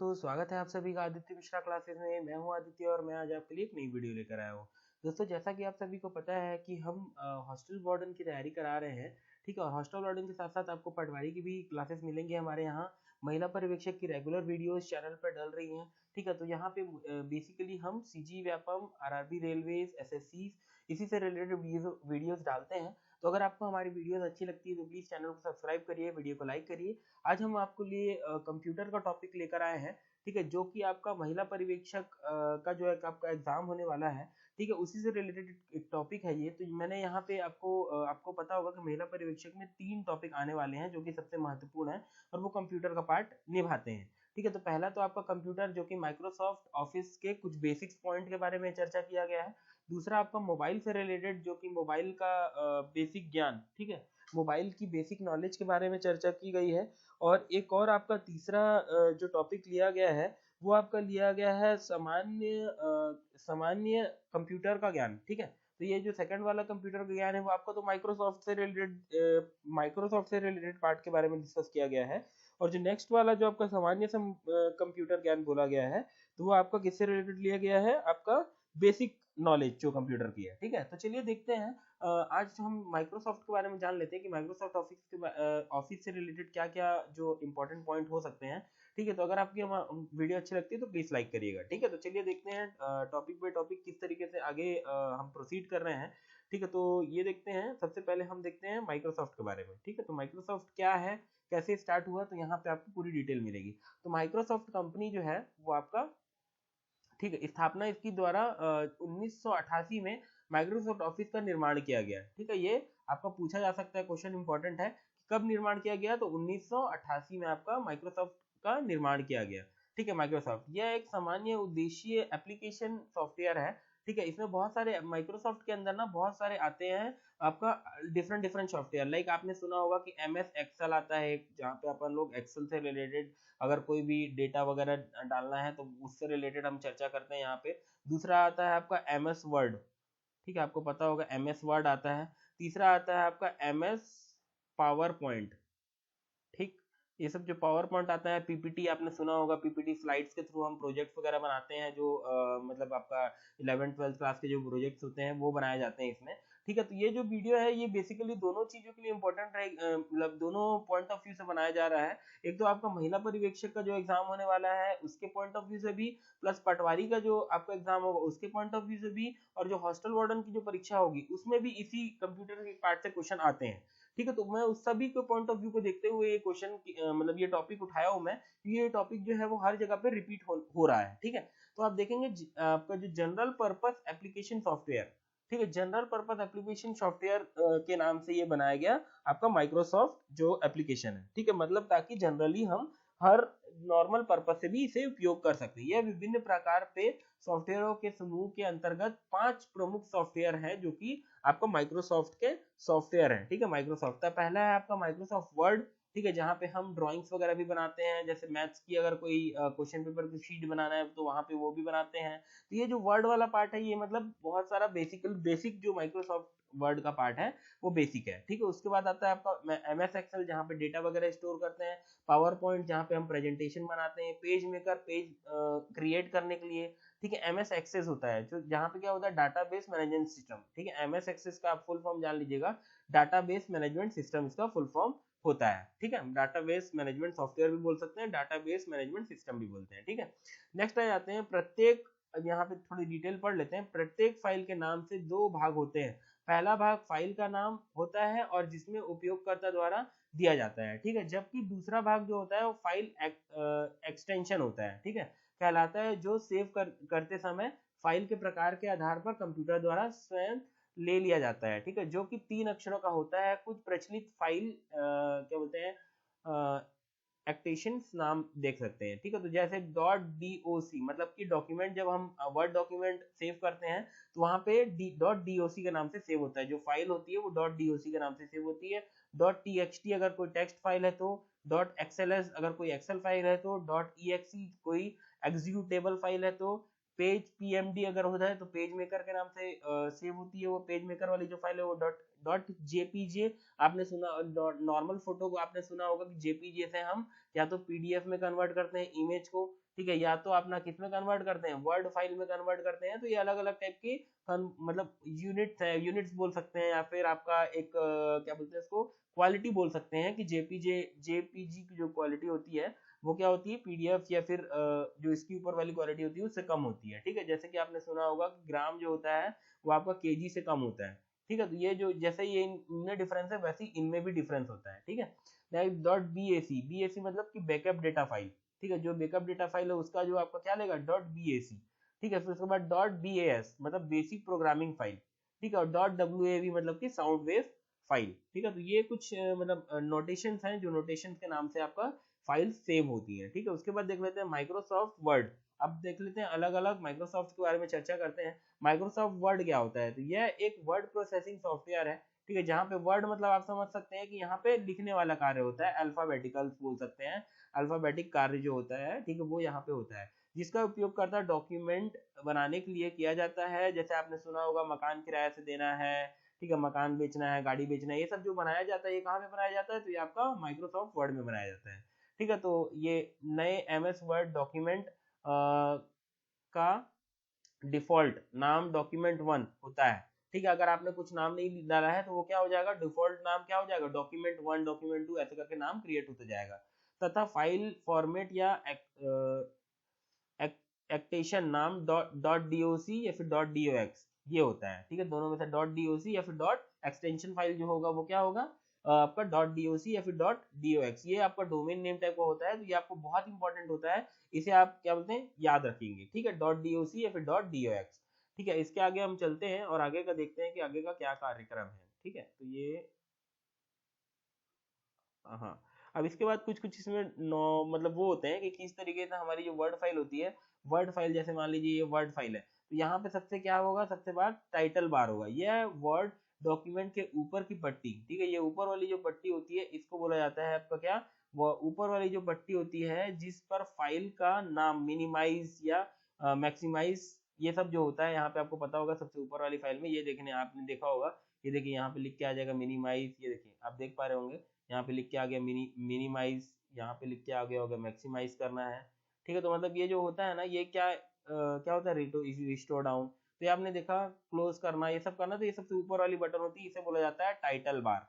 दोस्तों, स्वागत है आप सभी का आदित्य मिश्रा क्लासेस में। मैं हूं आदित्य और मैं आज आपके लिए एक नई वीडियो लेकर आया हूं। दोस्तों, जैसा कि आप सभी को पता है कि हम हॉस्टल वार्डन की तैयारी करा रहे हैं। ठीक है, और हॉस्टल वार्डन के साथ साथ आपको पटवारी की भी क्लासेस मिलेंगे हमारे यहाँ। महिला पर्यवेक्षक की रेगुलर वीडियोस चैनल पर डल रही हैं। ठीक है, तो यहाँ पे बेसिकली हम CG Vyapam, RRB railways, SSC इसी से रिलेटेड वीडियोस डालते हैं। तो अगर आपको हमारी वीडियोस अच्छी लगती है तो प्लीज चैनल को सब्सक्राइब करिए, वीडियो को लाइक करिए। आज हम आपको लिए कंप्यूटर का टॉपिक लेकर आए हैं। ठीक है, जो कि आपका महिला पर्यवेक्षक का जो है आपका एग्जाम होने वाला है। ठीक है, उसी से रिलेटेड एक टॉपिक है ये। तो मैंने यहाँ पे आपको पता होगा कि महिला पर्यवेक्षक में 3 टॉपिक आने वाले हैं जो कि सबसे महत्वपूर्ण है और वो कंप्यूटर का पार्ट निभाते हैं। ठीक है, तो पहला तो आपका कंप्यूटर जो कि माइक्रोसॉफ्ट ऑफिस के कुछ बेसिक्स पॉइंट के बारे में चर्चा किया गया है। दूसरा आपका मोबाइल से रिलेटेड जो कि मोबाइल का बेसिक ज्ञान, ठीक है, मोबाइल की बेसिक नॉलेज के बारे में चर्चा की गई है। और एक और आपका तीसरा जो टॉपिक लिया गया है वो आपका लिया गया है सामान्य कंप्यूटर का ज्ञान। ठीक है, तो ये जो सेकंड वाला कंप्यूटर का ज्ञान है वो आपको तो माइक्रोसॉफ्ट से रिलेटेड पार्ट के बारे में डिस्कस किया गया है। और जो नेक्स्ट वाला जो आपका सामान्य कंप्यूटर ज्ञान बोला गया है तो वो आपका किससे रिलेटेड लिया गया है, आपका बेसिक नॉलेज जो कंप्यूटर की है। ठीक है, तो चलिए देखते हैं। आज हम माइक्रोसॉफ्ट के बारे में जान लेते हैं कि माइक्रोसॉफ्ट ऑफिस से रिलेटेड क्या क्या जो इंपॉर्टेंट पॉइंट हो सकते हैं। ठीक है, तो अगर आपकी वीडियो अच्छी लगती है तो प्लीज लाइक करिएगा। ठीक है, तो चलिए देखते हैं टॉपिक बाय टॉपिक किस तरीके से आगे हम प्रोसीड कर रहे हैं। ठीक है, तो ये देखते हैं। सबसे पहले हम देखते हैं माइक्रोसॉफ्ट के बारे में। ठीक है, तो माइक्रोसॉफ्ट क्या है, कैसे स्टार्ट हुआ, तो यहाँ पे आपको पूरी डिटेल मिलेगी। तो माइक्रोसॉफ्ट कंपनी जो है वो आपका, ठीक है, स्थापना इसकी द्वारा 1988 में माइक्रोसॉफ्ट ऑफिस का निर्माण किया गया। ठीक है, ये आपका पूछा जा सकता है, क्वेश्चन इंपॉर्टेंट है कि कब निर्माण किया गया, तो 1988 में आपका माइक्रोसॉफ्ट का निर्माण किया गया। ठीक है, माइक्रोसॉफ्ट यह एक सामान्य उद्देश्य एप्लीकेशन सॉफ्टवेयर है। ठीक है, इसमें बहुत सारे, माइक्रोसॉफ्ट के अंदर ना बहुत सारे आते हैं आपका डिफरेंट डिफरेंट सॉफ्टवेयर। लाइक आपने सुना होगा कि एम एस एक्सेल आता है, जहाँ पे अपन लोग एक्सेल से रिलेटेड अगर कोई भी डेटा वगैरह डालना है तो उससे रिलेटेड हम चर्चा करते हैं यहाँ पे। दूसरा आता है आपका एम एस वर्ड। ठीक है, आपको पता होगा एम एस वर्ड आता है। तीसरा आता है आपका एम एस पावर पॉइंट। ठीक, ये सब जो पावर पॉइंट आता है, पीपीटी आपने सुना होगा, पीपीटी स्लाइड्स के थ्रू हम प्रोजेक्ट्स वगैरह बनाते हैं, जो मतलब आपका 11th 12th क्लास के जो प्रोजेक्ट्स होते हैं वो बनाए जाते हैं इसमें। ठीक है, तो ये जो वीडियो है ये बेसिकली दोनों चीजों के लिए इंपॉर्टेंट है, मतलब दोनों पॉइंट ऑफ व्यू से बनाया जा रहा है। एक तो आपका महिला पर्यवेक्षक का जो एग्जाम होने वाला है उसके पॉइंट ऑफ व्यू से भी, प्लस पटवारी का जो आपका एग्जाम होगा उसके पॉइंट ऑफ व्यू से भी, और जो हॉस्टल वार्डन की जो परीक्षा होगी उसमें भी इसी कंप्यूटर के पार्ट से क्वेश्चन आते हैं। ठीक है, तो मैं उस सभी के पॉइंट ऑफ व्यू को देखते हुए ये क्वेश्चन मतलब ये टॉपिक उठाया हूं मैं, क्योंकि ये टॉपिक जो है वो हर जगह पे रिपीट हो रहा है। ठीक है, तो आप देखेंगे आपका जो जनरल पर्पस एप्लीकेशन सॉफ्टवेयर, ठीक है, जनरल पर्पस एप्लीकेशन सॉफ्टवेयर के नाम से ये बनाया गया आपका माइक्रोसॉफ्ट जो एप्लीकेशन है। ठीक है, मतलब ताकि जनरली हम हर नॉर्मल पर्पस से भी इसे उपयोग कर सकते हैं। यह विभिन्न प्रकार पे सॉफ्टवेयरों के समूह के अंतर्गत 5 प्रमुख सॉफ्टवेयर हैं जो कि आपको माइक्रोसॉफ्ट के सॉफ्टवेयर है। ठीक है, माइक्रोसॉफ्ट का पहला है आपका माइक्रोसॉफ्ट वर्ड। ठीक है, जहाँ पे हम ड्राइंग्स वगैरह भी बनाते हैं, जैसे मैथ्स की अगर कोई क्वेश्चन पेपर की शीट बनाना है तो वहाँ पे वो भी बनाते हैं। तो ये जो वर्ड वाला पार्ट है ये मतलब बहुत सारा बेसिक जो माइक्रोसॉफ्ट वर्ड का पार्ट है वो बेसिक है। ठीक है, उसके बाद आता है आपका एम एस एक्सेल, जहाँ पे डेटा वगैरह स्टोर करते हैं। पावर पॉइंट, जहाँ पे हम प्रेजेंटेशन बनाते हैं। पेज मेकर, पेज क्रिएट करने के लिए। ठीक है, एमएस एक्सेस होता है जो, जहाँ पे क्या होता है, डाटाबेस मैनेजमेंट सिस्टम। ठीक है, एमएस एक्सेस का आप फुल फॉर्म जान लीजिएगा, डाटाबेस मैनेजमेंट सिस्टम इसका फुल फॉर्म होता है। ठीक है, डाटाबेस मैनेजमेंट सॉफ्टवेयर भी बोल सकते हैं, डाटाबेस मैनेजमेंट सिस्टम भी बोलते हैं। ठीक है, नेक्स्ट आ जाते हैं प्रत्येक, अब यहाँ पे थोड़ी डिटेल पढ़ लेते हैं। प्रत्येक फाइल के नाम से 2 भाग होते हैं। पहला भाग फाइल का नाम होता है और जिसमें उपयोगकर्ता द्वारा दिया जाता है। ठीक है, जबकि दूसरा भाग जो होता है वो फाइल एक्सटेंशन होता है। ठीक है, कहलाता है, जो सेव करते समय फाइल के प्रकार के आधार पर कंप्यूटर द्वारा स्वयं ले लिया जाता है। ठीक है, जो कि 3 अक्षरों का होता है। कुछ प्रचलित फाइल क्या बोलते हैं, एक्टेशंस नाम देख सकते हैं। ठीक है, तो जैसे .doc, मतलब कि डॉक्यूमेंट, जब हम वर्ड डॉक्यूमेंट सेव करते हैं तो वहां पे .doc के नाम से सेव होता है। जो फाइल होती है वो .doc के नाम से सेव होती है। .txt अगर कोई टेक्स्ट फाइल है तो, .xls अगर कोई एक्सेल फाइल है तो, .exe कोई एग्जीक्यूटेबल फाइल है तो, पेज pmd अगर होता है तो पेज मेकर के नाम से सेव होती है। वो पेज मेकर वाली जो फाइल है वो .jpg, आपने सुना, नॉर्मल फोटो को आपने सुना होगा कि जेपीजे से हम या तो पीडीएफ में कन्वर्ट करते हैं इमेज को। ठीक है, या तो अपना किस में कन्वर्ट करते हैं, वर्ड फाइल में कन्वर्ट करते हैं। तो ये अलग अलग टाइप की मतलब यूनिट्स है, यूनिट्स बोल सकते हैं, या फिर आपका एक क्या बोलते हैं इसको, क्वालिटी बोल सकते हैं कि जेपीजी की जो क्वालिटी होती है वो क्या होती है, पीडीएफ या फिर जो इसकी ऊपर वाली क्वालिटी होती है उससे कम होती है। ठीक है, जैसे कि आपने सुना होगा कि ग्राम जो होता है वो आपका केजी से कम होता है। ठीक है, तो ये जो जैसे ये इनमें डिफरेंस है वैसे ही इनमें भी डिफरेंस होता है। ठीक है, डॉट बीएसी मतलब कि बैकअप डेटा फाइल। ठीक है, जो बैकअप डेटा फाइल है उसका जो आपका क्या लेगा, डॉट बीएसी। ठीक है, फिर उसके बाद डॉट बीएएस मतलब बेसिक प्रोग्रामिंग फाइल। ठीक है, और डॉट डब्ल्यूएवी मतलब कि साउंड वेव फाइल। ठीक है, तो ये कुछ मतलब नोटेशंस हैं जो नोटेशंस के नाम से आपका फाइल सेव होती है। ठीक है, उसके बाद देख लेते हैं माइक्रोसॉफ्ट वर्ड। अब देख लेते हैं अलग अलग माइक्रोसॉफ्ट के बारे में चर्चा करते हैं। माइक्रोसॉफ्ट वर्ड क्या होता है, तो यह एक वर्ड प्रोसेसिंग सॉफ्टवेयर है। ठीक है, जहाँ पे वर्ड मतलब आप समझ सकते हैं कि यहाँ पे लिखने वाला कार्य होता है, अल्फाबेटिकल बोल सकते हैं, अल्फाबेटिक कार्य जो होता है, ठीक है, वो यहाँ पे होता है, जिसका उपयोग करता डॉक्यूमेंट बनाने के लिए किया जाता है। जैसे आपने सुना होगा मकान किराए से देना है, ठीक है, मकान बेचना है, गाड़ी बेचना है, ये सब जो बनाया जाता है ये कहाँ पे बनाया जाता है, तो ये आपका माइक्रोसॉफ्ट वर्ड में बनाया जाता है। ठीक है, तो ये नए एमएस वर्ड डॉक्यूमेंट का डिफॉल्ट नाम डॉक्यूमेंट वन होता है। ठीक है, अगर आपने कुछ नाम नहीं डाला है तो वो क्या हो जाएगा, डिफॉल्ट नाम क्या हो जाएगा, डॉक्यूमेंट वन, डॉक्यूमेंट टू, ऐसे करके नाम क्रिएट होता जाएगा। तथा फाइल फॉर्मेट या एक्टेशन नाम डॉट डीओसी या फिर डॉट डीओएक्स ये होता है। ठीक है, दोनों में से डॉट डीओसी या फिर डॉट एक्सटेंशन फाइल जो होगा वो क्या होगा, आपका डॉट डीओसी या फिर डॉट डीओएक्स। ये आपका डोमेन नेम टाइप का होता है, तो ये आपको बहुत इंपॉर्टेंट होता है, इसे आप क्या बोलते हैं याद रखेंगे। ठीक है, डॉट डीओसी या फिर डॉट डीओएक्स। ठीक है, इसके आगे हम चलते हैं और आगे का देखते हैं कि आगे का क्या कार्यक्रम है। ठीक है, तो ये हाँ, अब इसके बाद कुछ कुछ इसमें मतलब वो होते हैं कि किस तरीके से हमारी जो वर्ड फाइल होती है, वर्ड फाइल जैसे मान लीजिए ये वर्ड फाइल है, तो यहाँ पे सबसे क्या होगा, सबसे बाद टाइटल बार होगा। यह वर्ड डॉक्यूमेंट के ऊपर की पट्टी, ठीक है, ये ऊपर वाली जो पट्टी होती है इसको बोला जाता है आपका क्या, वो ऊपर वाली जो पट्टी होती है जिस पर फाइल का नाम मिनिमाइज या मैक्सिमाइज ये सब जो होता है, यहाँ पे आपको पता होगा सबसे ऊपर वाली फाइल में ये देखने आपने देखा होगा, ये देखिए यहाँ पे लिख के आ जाएगा मिनिमाइज, ये देखिए आप देख पा रहे होंगे यहाँ पे लिख के आ गया मिनिमाइज, यहाँ पे लिख के आ गया होगा मैक्सिमाइज करना है। ठीक है, तो मतलब ये जो होता है ना, ये क्या होता है, रिस्टोर डाउन। तो ये आपने देखा क्लोज करना, ये सब करना, तो ये सबसे ऊपर वाली बटन होती है, इसे बोला जाता है टाइटल बार।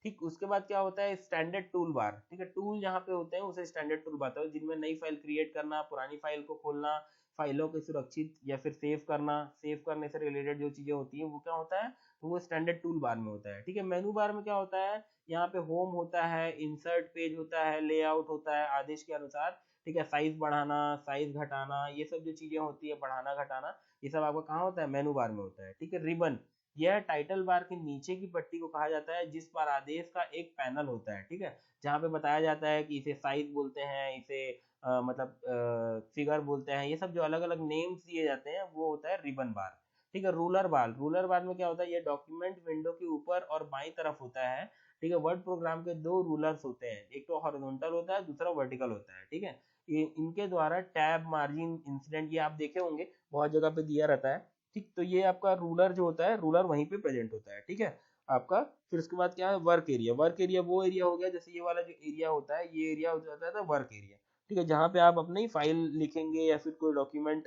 ठीक, उसके बाद क्या होता है, स्टैंडर्ड टूल बार। ठीक है, टूल जहाँ पे होते हैं उसे स्टैंडर्ड टूल बार है, जिनमें नई फाइल क्रिएट करना, पुरानी फाइल को खोलना, फाइलों को सुरक्षित या फिर सेव करना, सेव करने से रिलेटेड जो चीजें होती है वो क्या होता है, तो वो स्टैंडर्ड टूल बार में होता है। ठीक है, मेनू बार में क्या होता है, यहाँ पे होम होता है, इंसर्ट पेज होता है, लेआउट होता है आदेश के अनुसार। ठीक है, साइज बढ़ाना, साइज घटाना, ये सब जो चीजें होती है, बढ़ाना घटाना, ये सब आपका कहाँ होता है, मेनू बार में होता है। ठीक है, रिबन, यह टाइटल बार के नीचे की पट्टी को कहा जाता है जिस पर आदेश का एक पैनल होता है। ठीक है, जहाँ पे बताया जाता है कि इसे साइज बोलते हैं, इसे मतलब फिगर बोलते हैं, ये सब जो अलग अलग नेम्स दिए जाते हैं वो होता है रिबन बार। ठीक है, रूलर बार, रूलर बार में क्या होता है, ये डॉक्यूमेंट विंडो के ऊपर और बाईं तरफ होता है। ठीक है, वर्ड प्रोग्राम के दो रूलर्स होते हैं, एक तो हॉरिजॉन्टल होता है, दूसरा वर्टिकल होता है। ठीक है, ये इनके द्वारा टैब, मार्जिन, इंसिडेंट ये आप देखे होंगे बहुत जगह पे दिया रहता है। ठीक, तो ये आपका रूलर जो होता है, रूलर वहीं पे प्रेजेंट होता है। ठीक है, आपका फिर उसके बाद क्या है, वर्क एरिया। वर्क एरिया वो एरिया हो गया, जैसे ये वाला जो एरिया होता है, ये एरिया हो जाता है वर्क एरिया। ठीक है, जहाँ पे आप अपनी फाइल लिखेंगे या फिर कोई डॉक्यूमेंट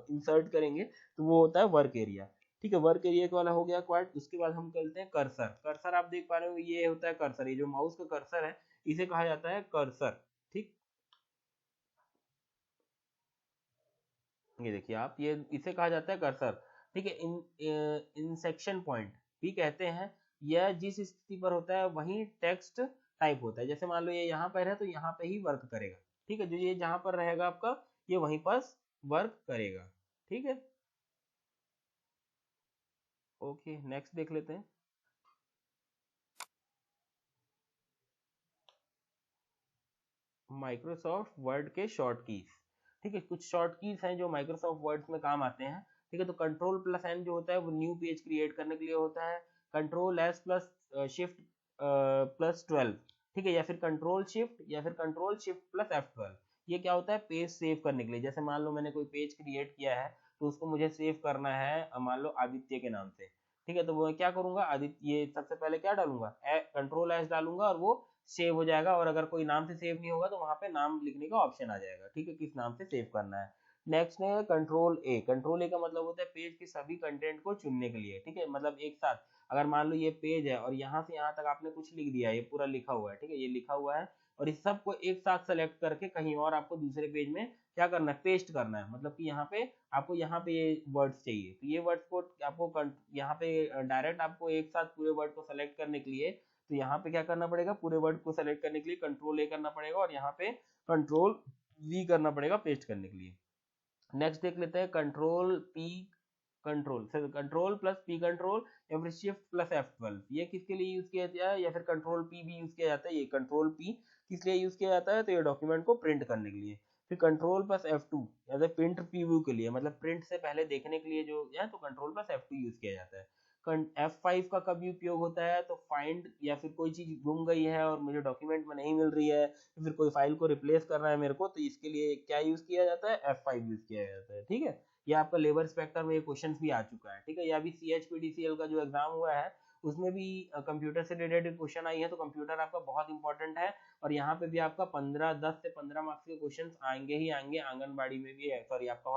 इंसर्ट करेंगे, तो वो होता है वर्क एरिया। ठीक है, वर्क एरिया वाला हो गया क्वाड। उसके बाद हम करते हैं कर्सर। कर्सर आप देख पा रहे हो, ये होता है कर्सर, ये जो माउस का कर्सर है इसे कहा जाता है कर्सर। ठीक, ये देखिए आप, ये इसे कहा जाता है कर्सर। ठीक है, इन सेक्शन पॉइंट भी कहते हैं, यह जिस स्थिति पर होता है वहीं टेक्स्ट टाइप होता है। जैसे मान लो ये यहाँ पर है तो यहाँ पे ही वर्क करेगा। ठीक है, जो ये जहाँ पर रहेगा आपका, ये वहीं पर वर्क करेगा। ठीक है, ओके, नेक्स्ट देख लेते हैं। माइक्रोसॉफ्ट वर्ड के शॉर्ट कीज। ठीक है, कुछ शॉर्ट कीज हैं जो माइक्रोसॉफ्ट वर्ड में काम आते हैं। ठीक है, तो कंट्रोल प्लस एन जो होता है वो न्यू पेज क्रिएट करने के लिए होता है। Control S plus shift plus 12। ठीक है, या फिर कंट्रोल शिफ्ट या फिर कंट्रोल शिफ्ट प्लस F12, ये क्या होता है, पेज सेव करने के लिए। जैसे मान लो मैंने कोई पेज क्रिएट किया है तो उसको मुझे सेव करना है, मान लो आदित्य के नाम से। ठीक है, तो वो क्या करूंगा, आदित्य, ये सबसे पहले क्या डालूंगा, कंट्रोल एस डालूंगा और वो सेव हो जाएगा, और अगर कोई नाम से सेव नहीं होगा तो वहां पे नाम लिखने का ऑप्शन आ जाएगा, ठीक है, किस नाम से सेव करना है। नेक्स्ट है कंट्रोल ए। कंट्रोल ए का मतलब होता है पेज के सभी कंटेंट को चुनने के लिए, ठीक है, मतलब एक साथ अगर मान लो ये पेज है और यहाँ से यहाँ तक आपने कुछ लिख दिया, ये पूरा लिखा हुआ है, ठीक है, ये लिखा हुआ है, और इस सबको एक साथ सेलेक्ट करके कहीं और आपको दूसरे पेज में क्या करना है, पेस्ट करना है, मतलब कि यहाँ पे आपको यहाँ पे ये वर्ड्स चाहिए, तो ये वर्ड्स को आपको यहाँ पे डायरेक्ट आपको एक साथ पूरे वर्ड को सेलेक्ट करने के लिए, तो यहाँ पे क्या करना पड़ेगा, पूरे वर्ड को सेलेक्ट करने के लिए कंट्रोल ए करना पड़ेगा, और यहाँ पे कंट्रोल वी करना पड़ेगा पेस्ट करने के लिए। नेक्स्ट देख लेते हैं control P control, control plus P control या फिर शिफ्ट प्लस F12, ये किसके लिए यूज किया जाता है, या फिर कंट्रोल पी भी यूज किया जाता है। ये कंट्रोल पी किस लिए यूज किया जाता है, तो ये डॉक्यूमेंट को प्रिंट करने के लिए। फिर कंट्रोल प्लस F2 या फिर प्रिंट प्रीव्यू के लिए, मतलब प्रिंट से पहले देखने के लिए जो है, तो कंट्रोल प्लस F2 यूज किया जाता है। F5 का कब उपयोग होता है, तो फाइंड या फिर कोई चीज गुम गई है और मुझे डॉक्यूमेंट में नहीं मिल रही है, या फिर कोई फाइल को रिप्लेस करना है मेरे को, तो इसके लिए क्या यूज किया जाता है, F5 यूज किया जाता है, ठीक है। ये आपका लेबर इंस्पेक्टर में ये क्वेश्चन भी आ चुका है, ठीक है। ये अभी CHPDCL का जो एग्जाम हुआ है उसमें भी कंप्यूटर से रिलेटेड क्वेश्चन आई है, तो कंप्यूटर आपका बहुत इंपॉर्टेंट है, और यहाँ पे भी आपका 10 से 15 मार्क्स के क्वेश्चन आएंगे ही आएंगे। आंगनबाड़ी में भी, सॉरी आपका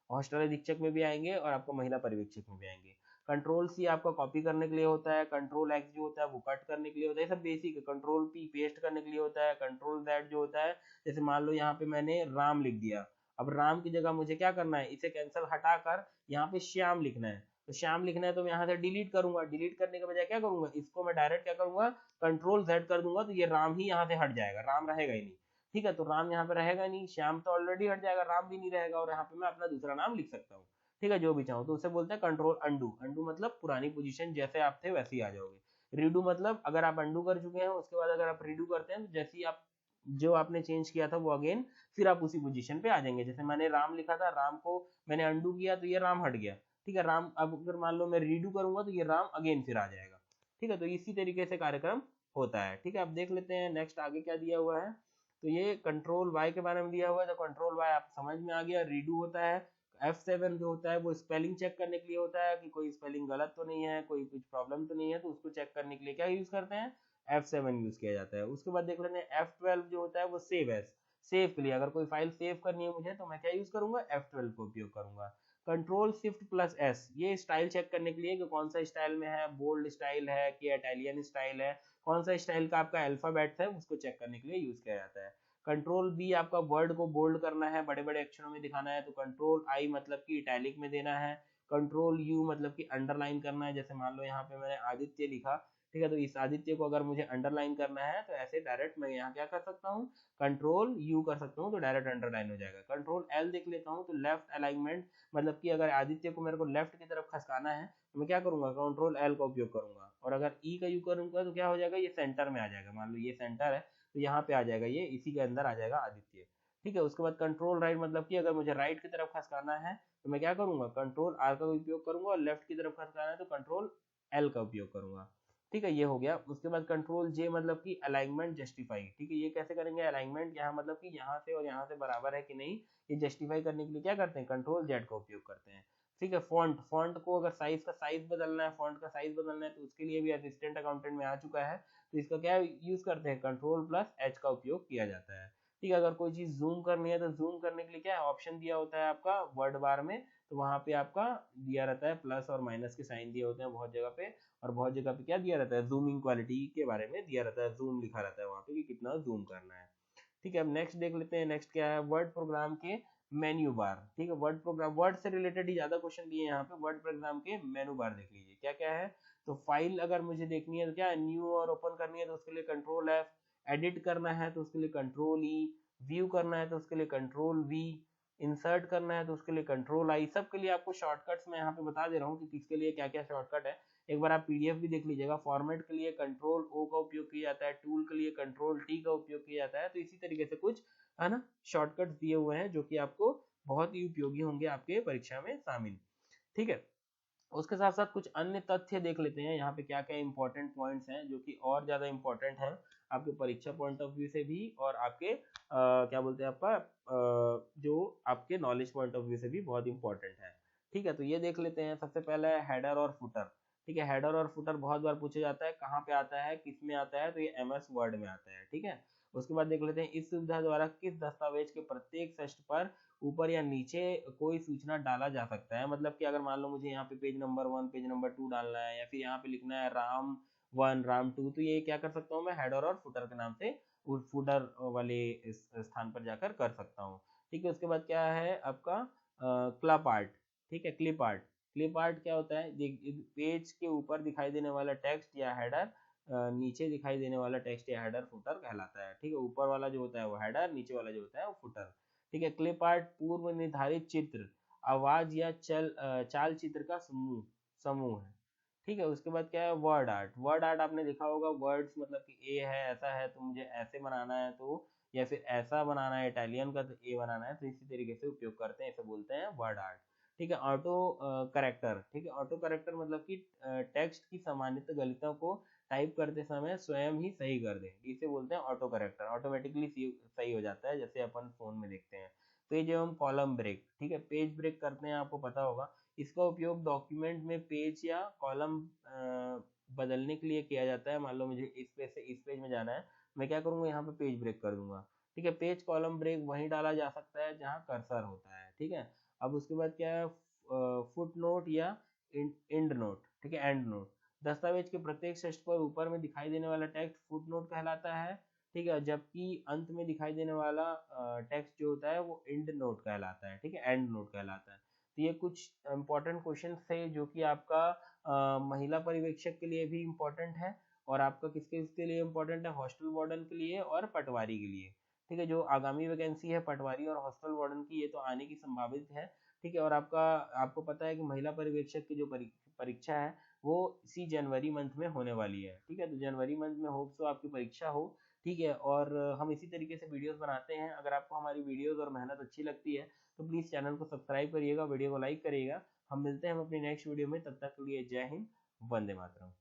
हॉस्टल अधीक्षक में भी आएंगे, और आपको महिला पर्यवेक्षक में भी आएंगे। कंट्रोल सी आपका कॉपी करने के लिए होता है, कंट्रोल एक्स जो होता है वो कट करने के लिए होता है, सब बेसिक है। कंट्रोल पी पेस्ट करने के लिए होता है, कंट्रोल जेड जो होता है, जैसे मान लो यहाँ पे मैंने राम लिख दिया, अब राम की जगह मुझे क्या करना है, इसे कैंसिल हटाकर यहाँ पे श्याम लिखना है, तो श्याम लिखना है तो मैं यहाँ से डिलीट करूंगा, डिलीट करने के बजाय क्या करूंगा, इसको मैं डायरेक्ट क्या करूंगा, कंट्रोल जेड कर दूंगा, तो ये राम ही यहाँ से हट जाएगा, राम रहेगा ही नहीं, ठीक है। तो राम यहाँ पे रहेगा नहीं, श्याम तो ऑलरेडी हट जाएगा, राम भी नहीं रहेगा, और यहाँ पे मैं अपना दूसरा नाम लिख सकता हूँ, ठीक है, जो भी चाहूँ। तो उसे बोलते हैं कंट्रोल अंडू। अंडू मतलब पुरानी पोजीशन जैसे आप थे वैसे ही आ जाओगे। रीडू मतलब अगर आप अंडू कर चुके हैं उसके बाद अगर आप रीडू करते हैं तो जैसे ही आप जो आपने चेंज किया था वो अगेन फिर आप उसी पोजीशन पे आ जाएंगे। जैसे मैंने राम लिखा था, राम को मैंने अंडू किया तो ये राम हट गया, ठीक है। राम अब अगर मान लो मैं रीडू करूंगा तो ये राम अगेन फिर आ जाएगा, ठीक है। तो इसी तरीके से कार्यक्रम होता है, ठीक है। अब देख लेते हैं नेक्स्ट आगे क्या दिया हुआ है। तो ये कंट्रोल वाई के बारे में दिया हुआ है, तो कंट्रोल वाई आप समझ में आ गया। रीडू होता है, F7 जो होता है वो स्पेलिंग चेक करने के लिए होता है कि कोई स्पेलिंग गलत तो नहीं है, कोई कुछ प्रॉब्लम तो नहीं है, तो उसको चेक करने के लिए क्या यूज करते हैं, F7 यूज किया जाता है। उसके बाद देख लेते हैं F12 जो होता है वो सेव एज, सेव के लिए अगर कोई फाइल सेव करनी है मुझे तो मैं क्या यूज करूंगा, F12 का उपयोग करूंगा। कंट्रोल शिफ्ट प्लस एस, ये स्टाइल चेक करने के लिए कि कौन सा स्टाइल में है, बोल्ड स्टाइल है कि इटालियन स्टाइल है, कौन सा स्टाइल का आपका अल्फाबेट है उसको चेक करने के लिए यूज किया जाता है। कंट्रोल बी आपका वर्ड को बोल्ड करना है, बड़े बड़े अक्षरों में दिखाना है, तो कंट्रोल आई मतलब कि इटैलिक में देना है। कंट्रोल यू मतलब कि अंडरलाइन करना है, जैसे मान लो यहाँ पे मैंने आदित्य लिखा, ठीक है, तो इस आदित्य को अगर मुझे अंडरलाइन करना है तो ऐसे डायरेक्ट मैं यहाँ क्या कर सकता हूँ, कंट्रोल यू कर सकता हूँ, तो डायरेक्ट अंडरलाइन हो जाएगा। कंट्रोल एल देख लेता हूँ, तो लेफ्ट अलाइनमेंट मतलब कि अगर आदित्य को मेरे को लेफ्ट की तरफ खसकाना है तो मैं क्या करूंगा, कंट्रोल एल का उपयोग करूंगा, और अगर ई का यू करूंगा तो क्या हो जाएगा, ये सेंटर में आ जाएगा। मान लो ये सेंटर है तो यहाँ पे आ जाएगा, ये इसी के अंदर आ जाएगा आदित्य, ठीक है। उसके बाद कंट्रोल राइट मतलब कि अगर मुझे राइट की तरफ खसकाना है तो मैं क्या करूंगा, कंट्रोल आर का उपयोग करूंगा, और लेफ्ट की तरफ खसकाना है तो कंट्रोल एल का उपयोग करूंगा, ठीक है, ये हो गया। उसके बाद कंट्रोल जे मतलब कि अलाइनमेंट जस्टिफाई, ठीक है, ये कैसे करेंगे अलाइनमेंट, यहाँ मतलब कि यहाँ से और यहाँ से बराबर है कि नहीं, ये जस्टिफाई करने के लिए क्या करते हैं, कंट्रोल जेड का उपयोग करते हैं, ठीक है। फॉन्ट, फॉन्ट को अगर साइज का साइज बदलना है, फॉन्ट का साइज बदलना है तो उसके लिए भी असिस्टेंट अकाउंटेंट में आ चुका है, तो इसका क्या यूज करते हैं, कंट्रोल प्लस एच का उपयोग किया जाता है, ठीक है। अगर कोई चीज जूम करनी है तो जूम करने के लिए क्या ऑप्शन दिया होता है आपका वर्ड बार में, तो वहां पे आपका दिया रहता है प्लस और माइनस के साइन दिए होते हैं बहुत जगह पे, और बहुत जगह पे क्या दिया रहता है, जूमिंग क्वालिटी के बारे में दिया रहता है, जूम लिखा रहता है वहां पे कि कितना जूम करना है, ठीक है। अब नेक्स्ट देख लेते हैं, नेक्स्ट क्या है, वर्ड प्रोग्राम के मेन्यू बार, ठीक है। वर्ड प्रोग्राम, वर्ड से रिलेटेड ही ज्यादा क्वेश्चन दिए यहाँ पे। वर्ड प्रोग्राम के मेनू बार देख लीजिए क्या क्या है। तो फाइल अगर मुझे देखनी है तो क्या न्यू और ओपन करनी है तो उसके लिए कंट्रोल एफ, एडिट करना है तो उसके लिए कंट्रोल ई, व्यू करना है तो उसके लिए कंट्रोल वी, इंसर्ट करना है तो उसके लिए कंट्रोल आई। सबके लिए आपको शॉर्टकट्स मैं यहाँ पे बता दे रहा हूँ कि किसके लिए क्या क्या शॉर्टकट है। एक बार आप पीडीएफ भी देख लीजिएगा। फॉर्मेट के लिए कंट्रोल ओ का उपयोग किया जाता है, टूल के लिए कंट्रोल टी का उपयोग किया जाता है। तो इसी तरीके से कुछ है ना शॉर्टकट्स दिए हुए हैं जो कि आपको बहुत ही उपयोगी होंगे आपके परीक्षा में शामिल, ठीक है। उसके साथ साथ कुछ अन्य तथ्य देख लेते हैं यहाँ पे क्या क्या इंपॉर्टेंट पॉइंट्स हैं जो कि और ज्यादा इंपॉर्टेंट हैं आपके परीक्षा पॉइंट ऑफ व्यू से भी, और आपके क्या बोलते हैं आपका जो आपके नॉलेज पॉइंट ऑफ व्यू से भी बहुत इंपॉर्टेंट है, ठीक है। तो ये देख लेते हैं। सबसे पहला है हेडर और फुटर। ठीक है। हेडर और फुटर बहुत बार पूछा जाता है, कहाँ पे आता है, किस में आता है, तो ये MS वर्ड में आता है, ठीक है। उसके बाद देख लेते हैं, इस सुविधा द्वारा किस दस्तावेज के प्रत्येक पृष्ठ पर ऊपर या नीचे कोई सूचना डाला जा सकता है। मतलब कि अगर मान लो मुझे यहाँ पे पेज नंबर 1 पेज नंबर 2 डालना है, या फिर यहाँ पे लिखना है राम 1 राम 2, तो ये क्या कर सकता हूँ मैं, हेडर और फुटर के नाम से उस फुटर वाले इस स्थान पर जाकर कर सकता हूँ, ठीक है। उसके बाद क्या है आपका क्लिप आर्ट, ठीक है। क्लिप आर्ट, क्लिप आर्ट क्या होता है, पेज के ऊपर दिखाई देने वाला टेक्स्ट या हेडर नीचे दिखाई देने वाला टेक्स्ट या हेडर फुटर कहलाता है, ठीक है। ऊपर वाला जो होता है वो हेडर, नीचे वाला जो होता है वो फुटर, ठीक है। क्लिप आर्ट पूर्व निर्धारित चित्र, आवाज या चाल चित्र का समूह समूह है, ठीक है। उसके बाद क्या है, वर्ड आर्ट। वर्ड आर्ट आपने देखा होगा, वर्ड्स मतलब कि ए है, ऐसा है तो मुझे ऐसे बनाना है, तो या फिर ऐसा बनाना है इटालियन का तो ए बनाना है, तो इसी तरीके से उपयोग करते हैं, इसे बोलते हैं वर्ड आर्ट, ठीक है। ऑटो करेक्टर, ठीक है। ऑटो करेक्टर मतलब कि टेक्स्ट की सामान्यतः गलतियों को टाइप करते समय स्वयं ही सही कर दे, इसे बोलते हैं ऑटो करेक्टर, ऑटोमेटिकली सही हो जाता है, जैसे अपन फोन में देखते हैं। पेज एवं कॉलम ब्रेक, ठीक है। पेज ब्रेक करते हैं, आपको पता होगा, इसका उपयोग डॉक्यूमेंट में पेज या कॉलम बदलने के लिए किया जाता है। मान लो मुझे इस पेज से इस पेज में जाना है, मैं क्या करूंगा, यहाँ पे पेज ब्रेक कर दूंगा, ठीक है। पेज कॉलम ब्रेक वहीं डाला जा सकता है जहाँ कर्सर होता है, ठीक है। अब उसके बाद क्या है, फुट नोट या एंड नोट, ठीक है, एंड नोट। दस्तावेज के प्रत्येक पृष्ठ पर ऊपर में दिखाई देने वाला टेक्स्ट फुट नोट कहलाता है, ठीक है। जबकि अंत में दिखाई देने वाला टेक्स्ट जो होता है वो एंड नोट कहलाता है, ठीक है, एंड नोट कहलाता है। तो ये कुछ इंपॉर्टेंट क्वेश्चन थे जो कि आपका महिला पर्यवेक्षक के लिए भी इम्पोर्टेंट है, और आपका किसके किसके लिए इम्पोर्टेंट है, हॉस्टल वार्डन के लिए और पटवारी के लिए, ठीक है। जो आगामी वैकेंसी है पटवारी और हॉस्टल वार्डन की, ये तो आने की संभावित है, ठीक है। और आपको पता है कि महिला पर्यवेक्षक की जो परीक्षा है वो इसी जनवरी मंथ में होने वाली है, ठीक है। तो जनवरी मंथ में होप सो आपकी परीक्षा हो, ठीक है। और हम इसी तरीके से वीडियोस बनाते हैं। अगर आपको हमारी वीडियोस और मेहनत अच्छी लगती है तो प्लीज़ चैनल को सब्सक्राइब करिएगा, वीडियो को लाइक करिएगा। हम मिलते हैं हम अपनी नेक्स्ट वीडियो में, तब तक के लिए जय हिंद, वंदे मातरम।